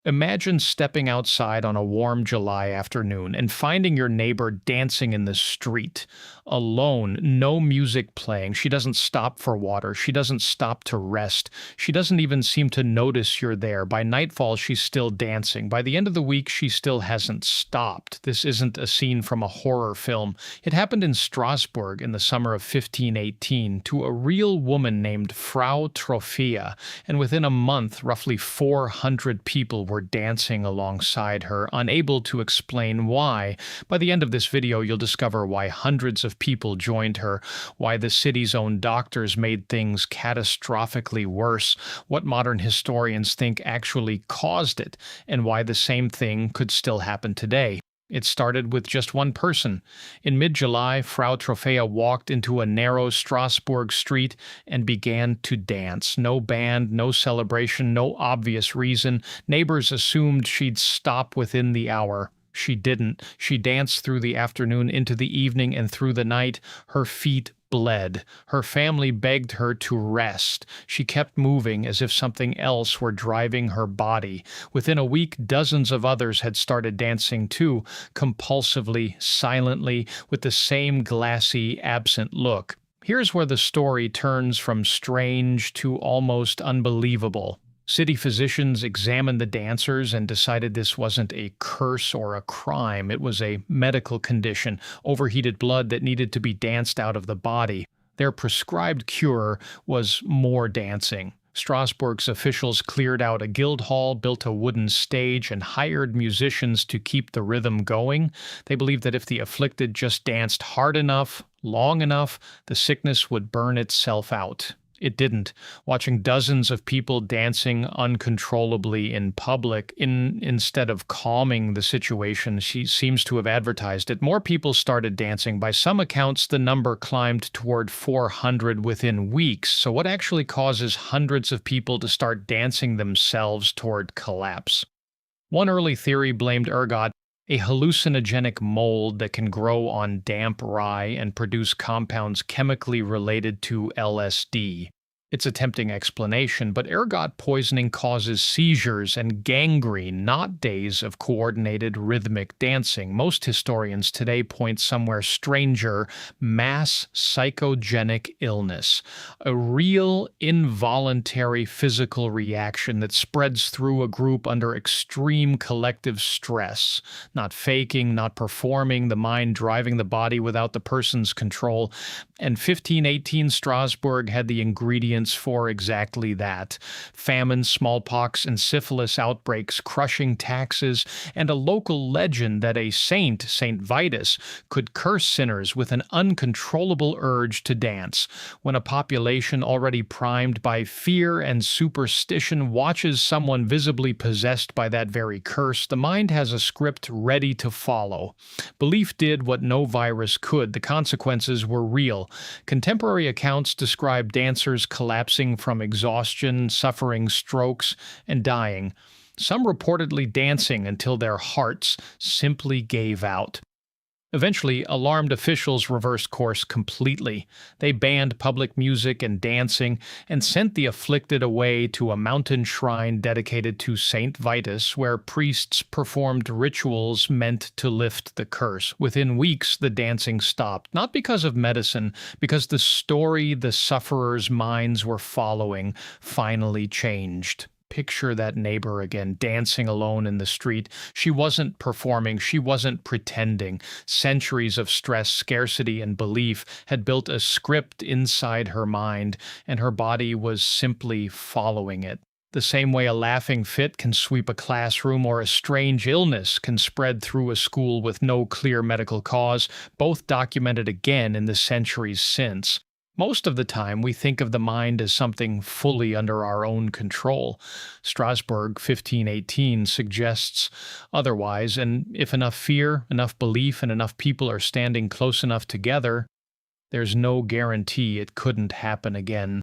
Imagine stepping outside on a warm July afternoon and finding your neighbor dancing in the street, alone, no music playing. She doesn't stop for water. She doesn't stop to rest. She doesn't even seem to notice you're there. By nightfall, she's still dancing. By the end of the week, she still hasn't stopped. This isn't a scene from a horror film. It happened in Strasbourg in the summer of 1518 to a real woman named Frau Trophea, and within a month, roughly 400 people were dancing alongside her, unable to explain why. By the end of this video, you'll discover why hundreds of people joined her, why the city's own doctors made things catastrophically worse, what modern historians think actually caused it, and why the same thing could still happen today. It started with just one person. In mid-July, Frau Trophea walked into a narrow Strasbourg street and began to dance. No band, no celebration, no obvious reason. Neighbors assumed she'd stop within the hour. She didn't. She danced through the afternoon into the evening and through the night. Her feet bled. Her family begged her to rest. She kept moving as if something else were driving her body. Within a week, dozens of others had started dancing too, compulsively, silently, with the same glassy, absent look. Here's where the story turns from strange to almost unbelievable. City physicians examined the dancers and decided this wasn't a curse or a crime. It was a medical condition, overheated blood that needed to be danced out of the body. Their prescribed cure was more dancing. Strasbourg's officials cleared out a guild hall, built a wooden stage, and hired musicians to keep the rhythm going. They believed that if the afflicted just danced hard enough, long enough, the sickness would burn itself out. It didn't. Watching dozens of people dancing uncontrollably in public, instead of calming the situation, she seems to have advertised it. More people started dancing. By some accounts, the number climbed toward 400 within weeks. So what actually causes hundreds of people to start dancing themselves toward collapse? One early theory blamed ergot, a hallucinogenic mold that can grow on damp rye and produce compounds chemically related to LSD. It's a tempting explanation, but ergot poisoning causes seizures and gangrene, not days of coordinated rhythmic dancing. Most historians today point somewhere stranger: mass psychogenic illness, a real involuntary physical reaction that spreads through a group under extreme collective stress. Not faking, not performing, the mind driving the body without the person's control. And 1518 Strasbourg had the ingredients for exactly that: famine, smallpox, and syphilis outbreaks, crushing taxes, and a local legend that a saint, Saint Vitus, could curse sinners with an uncontrollable urge to dance. When a population already primed by fear and superstition watches someone visibly possessed by that very curse, the mind has a script ready to follow. Belief did what no virus could. The consequences were real. Contemporary accounts describe dancers collapsing from exhaustion, suffering strokes, and dying. Some reportedly dancing until their hearts simply gave out. Eventually, alarmed officials reversed course completely. They banned public music and dancing and sent the afflicted away to a mountain shrine dedicated to Saint Vitus, where priests performed rituals meant to lift the curse. Within weeks, the dancing stopped, not because of medicine, because the story the sufferers' minds were following finally changed. Picture that neighbor again, dancing alone in the street. She wasn't performing, she wasn't pretending. Centuries of stress, scarcity, and belief had built a script inside her mind, and her body was simply following it. The same way a laughing fit can sweep a classroom or a strange illness can spread through a school with no clear medical cause, both documented again in the centuries since. Most of the time, we think of the mind as something fully under our own control. Strasbourg 1518 suggests otherwise, and if enough fear, enough belief, and enough people are standing close enough together, there's no guarantee it couldn't happen again.